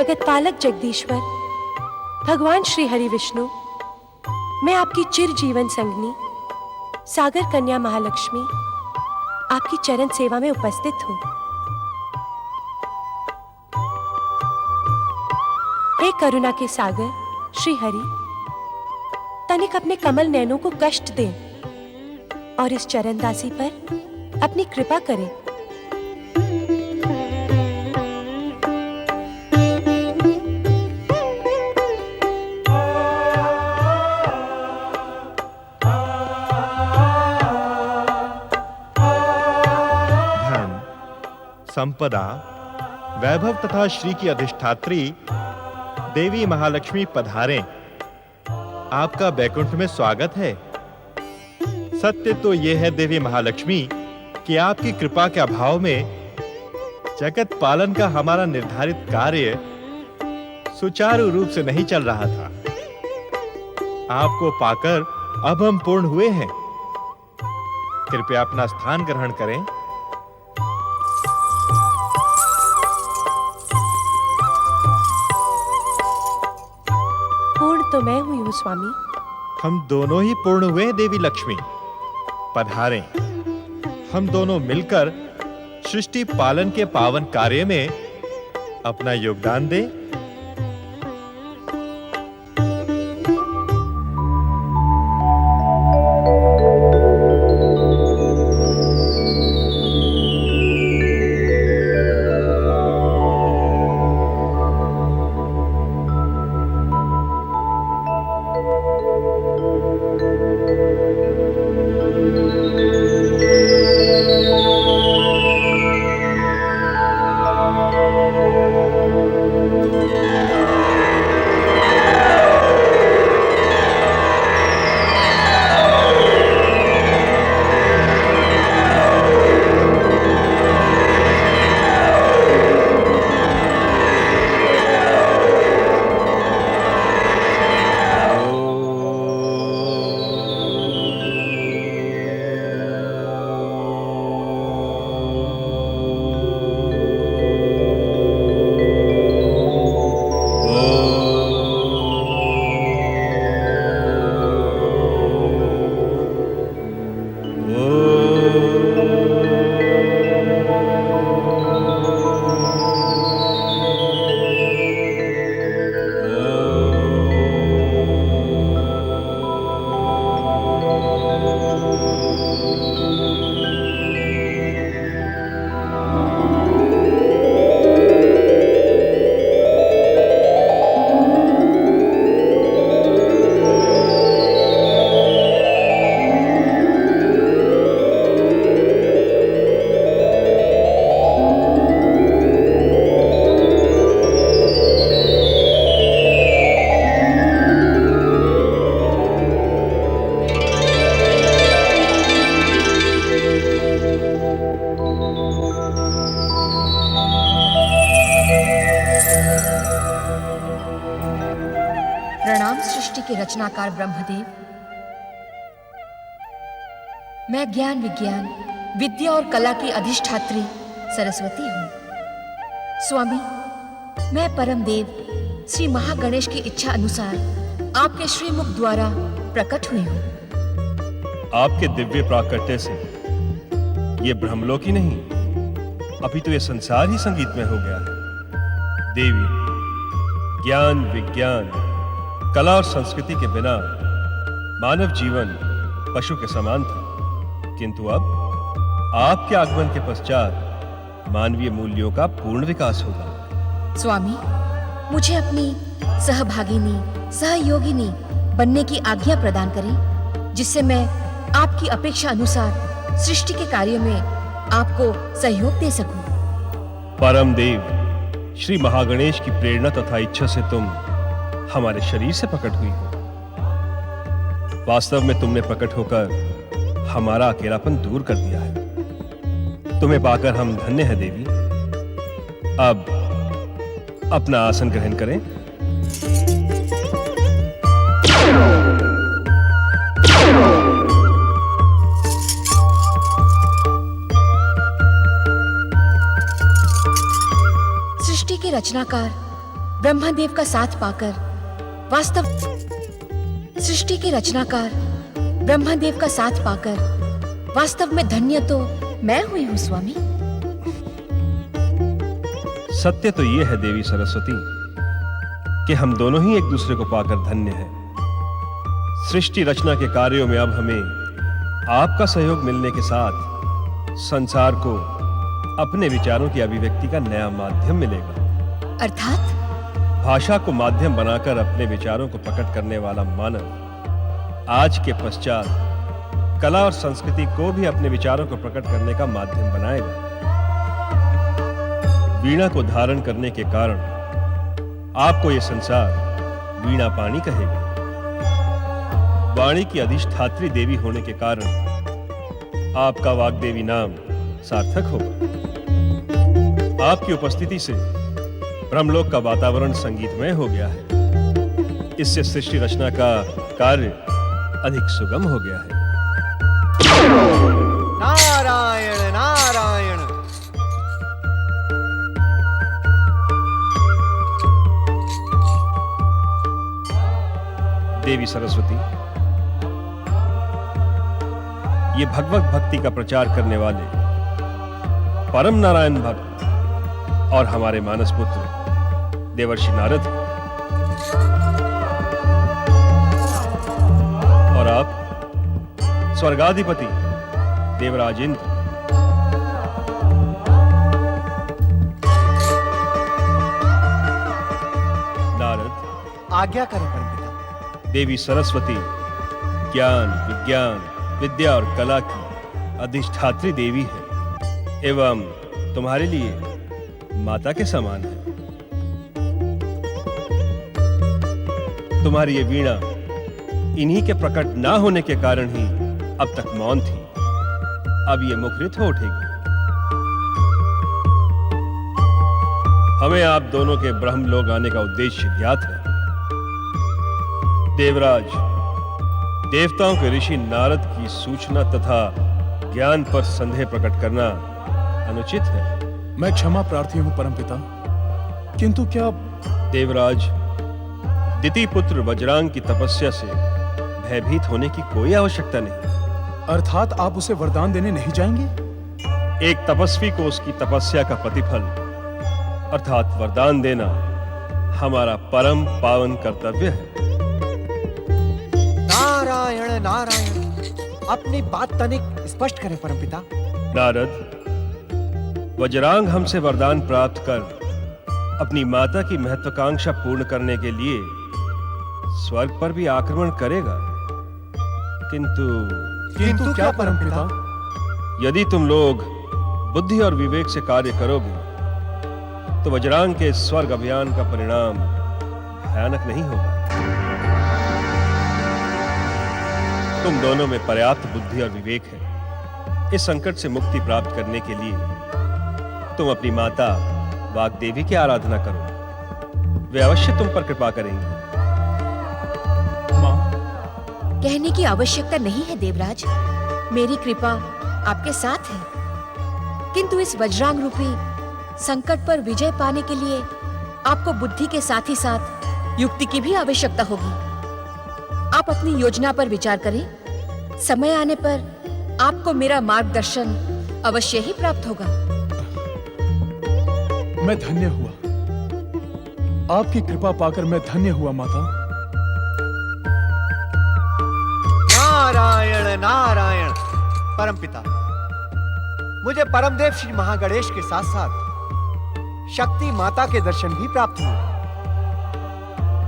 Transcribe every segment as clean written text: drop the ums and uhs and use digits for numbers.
जगत पालक जगदीश्वर भगवान श्री हरि विष्णु, मैं आपकी चिर जीवन संगनी सागर कन्या महालक्ष्मी आपकी चरण सेवा में उपस्थित हूं। हे करुणा के सागर श्री हरि, तनिक अपने कमल नैनों को कष्ट दें और इस चरणदासी पर अपनी कृपा करें। धन, संपदा, वैभव तथा श्री की अधिष्ठात्री देवी महालक्ष्मी पधारें। आपका बैकुंठ में स्वागत है। सत्य तो यह है देवी महालक्ष्मी कि आपकी कृपा के अभाव में जगत पालन का हमारा निर्धारित कार्य सुचारू रूप से नहीं चल रहा था। आपको पाकर अब हम पूर्ण हुए हैं। कृपया अपना स्थान ग्रहण करें। पूर्ण तो मैं हुई हूं स्वामी। हम दोनों ही पूर्ण हुए हैं देवी लक्ष्मी। पधारें। हम दोनों मिलकर सृष्टि पालन के पावन कार्य में अपना योगदान दें। प्रणाम सृष्टि के रचनाकार ब्रह्मदेव। मैं ज्ञान विज्ञान विद्या और कला की अधिष्ठात्री सरस्वती हूँ। स्वामी, मैं परम देव श्री महागणेश की इच्छा अनुसार आपके श्रीमुख द्वारा प्रकट हुई हूँ। आपके दिव्य प्राकट्य से ये ब्रह्मलोक ही नहीं, अभी तो ये संसार ही संगीत में हो गया है। देवी, ज्ञान विज्ञान कला और संस्कृति के बिना मानव जीवन पशु के समान था, किंतु अब आपके आगमन के पश्चात मानवीय मूल्यों का पूर्ण विकास होगा। स्वामी, मुझे अपनी सहभागिनी सहयोगिनी बनने की आज्ञा प्रदान करें, जिससे मैं आपकी अपेक्षा अनुसार सृष्टि के कार्य में आपको सहयोग दे सकूं। परम देव श्री महागणेश की प्रेरणा तथा इच्छा से तुम हमारे शरीर से प्रकट हुई हो। वास्तव में तुमने प्रकट होकर हमारा अकेलापन दूर कर दिया है। तुम्हें पाकर हम धन्य हैं देवी। अब अपना आसन ग्रहण करें। सृष्टि के रचनाकार ब्रह्मदेव का साथ पाकर वास्तव सृष्टि के रचनाकार ब्रह्मदेव का साथ पाकर वास्तव में धन्य तो मैं हुई हूँ स्वामी। सत्य तो ये है देवी सरस्वती कि हम दोनों ही एक दूसरे को पाकर धन्य हैं। सृष्टि रचना के कार्यों में अब हमें आपका सहयोग मिलने के साथ संसार को अपने विचारों की अभिव्यक्ति का नया माध्यम मिलेगा। अर्थात भाषा को माध्यम बनाकर अपने विचारों को प्रकट करने वाला मानव आज के पश्चात कला और संस्कृति को भी अपने विचारों को प्रकट करने का माध्यम बनाएगा। वीणा को धारण करने के कारण आपको यह संसार वीणा पाणी कहेगा। वाणी की अधिष्ठात्री देवी होने के कारण आपका वाग्देवी नाम सार्थक होगा। आपकी उपस्थिति से ब्रह्मलोक का वातावरण संगीतमय हो गया है। इससे सृष्टि रचना का कार्य अधिक सुगम हो गया है। नारायण नारायण। देवी सरस्वती, ये भगवत भक्ति का प्रचार करने वाले परम नारायण भक्त और हमारे मानस पुत्र देवर्षि नारद हैं। और आप स्वर्गाधिपति देवराज इंद्र। नारद, आज्ञा करें परमपिता। देवी सरस्वती ज्ञान, विज्ञान, विद्या और कला की अधिष्ठात्री देवी है एवं तुम्हारे लिए माता के समान है। तुम्हारी ये वीणा इन्हीं के प्रकट ना होने के कारण ही अब तक मौन थी। अब ये मुखरित हो उठेगी। हमें आप दोनों के ब्रह्मलोक आने का उद्देश्य ज्ञात है। देवराज, देवताओं के ऋषि नारद की सूचना तथा ज्ञान पर संदेह प्रकट करना अनुचित है। मैं क्षमा प्रार्थी हूं परमपिता, किंतु क्या देवराज, दिति पुत्र वज्रांग की तपस्या से भयभीत होने की कोई आवश्यकता नहीं। अर्थात आप उसे वरदान देने नहीं जाएंगे? एक तपस्वी को उसकी तपस्या का प्रतिफल अर्थात वरदान देना हमारा परम पावन कर्तव्य है। नारायण नारायण। अपनी बात तनिक स्पष्ट करें परमपिता। नारद, वज्रांग हमसे वरदान प्राप्त कर अपनी माता की महत्वाकांक्षा पूर्ण करने के लिए स्वर्ग पर भी आक्रमण करेगा। किंतु क्या परमपिता? यदि तुम लोग बुद्धि और विवेक से कार्य करोगे तो वज्रांग के स्वर्ग अभियान का परिणाम भयानक नहीं होगा। तुम दोनों में पर्याप्त बुद्धि और विवेक है। इस संकट से मुक्ति प्राप्त करने के लिए तुम अपनी माता वाग्देवी की आराधना करो। वे अवश्य तुम पर कृपा करेंगी। मां, कहने की आवश्यकता नहीं है देवराज। मेरी कृपा आपके साथ है, किंतु इस वज्रांग रूपी संकट पर विजय पाने के लिए आपको बुद्धि के साथ ही साथ युक्ति की भी आवश्यकता होगी। आप अपनी योजना पर विचार करें। समय आने पर आपको मेरा मार्गदर्शन अवश्य ही प्राप्त होगा। मैं धन्य हुआ, आपकी कृपा पाकर मैं धन्य हुआ माता। नारायण नारायण। परमपिता, मुझे परमदेव श्री महागणेश के साथ साथ शक्ति माता के दर्शन भी प्राप्त हुए।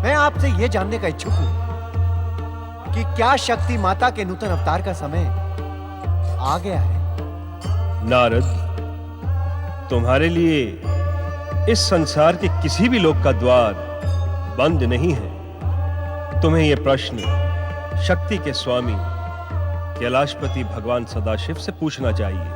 मैं आपसे यह जानने का इच्छुक हूं कि क्या शक्ति माता के नूतन अवतार का समय आ गया है? नारद, तुम्हारे लिए इस संसार के किसी भी लोक का द्वार बंद नहीं है। तुम्हें यह प्रश्न शक्ति के स्वामी कैलाशपति भगवान सदाशिव से पूछना चाहिए।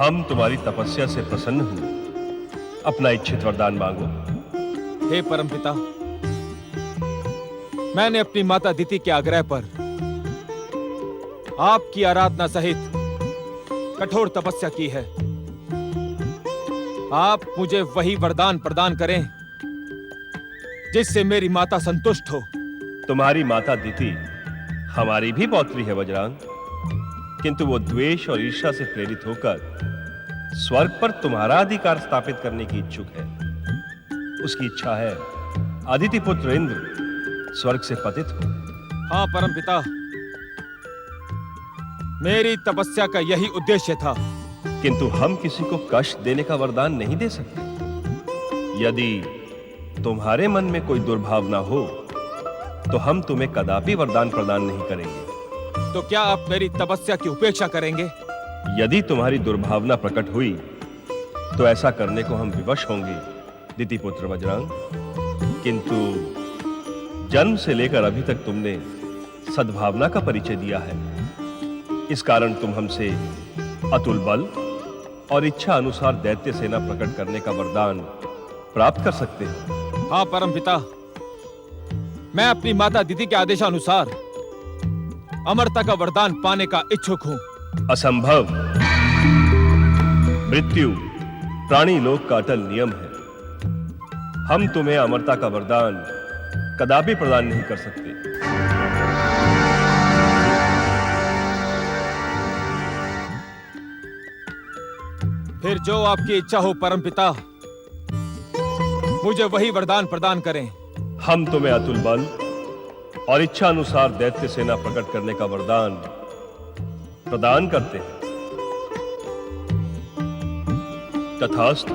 हम तुम्हारी तपस्या से प्रसन्न हुए। अपना इच्छित वरदान मांगो। हे परमपिता, मैंने अपनी माता दिति के आग्रह पर आपकी आराधना सहित कठोर तपस्या की है। आप मुझे वही वरदान प्रदान करें जिससे मेरी माता संतुष्ट हो। तुम्हारी माता दिति हमारी भी पौत्री है वज्रांग, किंतु वो द्वेष और ईर्ष्या से प्रेरित होकर स्वर्ग पर तुम्हारा अधिकार स्थापित करने की इच्छुक है। उसकी इच्छा है अदिति पुत्र इंद्र स्वर्ग से पतित हो। हाँ परमपिता, मेरी तपस्या का यही उद्देश्य था। किंतु हम किसी को कष्ट देने का वरदान नहीं दे सकते। यदि तुम्हारे मन में कोई दुर्भावना हो तो हम तुम्हें कदापि वरदान प्रदान नहीं करेंगे। तो क्या आप मेरी तपस्या की उपेक्षा करेंगे? यदि तुम्हारी दुर्भावना प्रकट हुई तो ऐसा करने को हम विवश होंगे दिति पुत्र वज्रांग। किंतु जन्म से लेकर अभी तक तुमने सद्भावना का परिचय दिया है। इस कारण तुम हमसे अतुल बल और इच्छा अनुसार दैत्य सेना प्रकट करने का वरदान प्राप्त कर सकते हो। हाँ परमपिता, मैं अपनी माता दिति के आदेशानुसार अमरता का वरदान पाने का इच्छुक हूं। असंभव। मृत्यु प्राणी लोक का अटल नियम है। हम तुम्हें अमरता का वरदान कदापि प्रदान नहीं कर सकते। फिर जो आपकी इच्छा हो परमपिता, मुझे वही वरदान प्रदान करें। हम तुम्हें अतुल बल और इच्छा अनुसार दैत्य सेना प्रकट करने का वरदान प्रदान करते हैं। तथास्तु।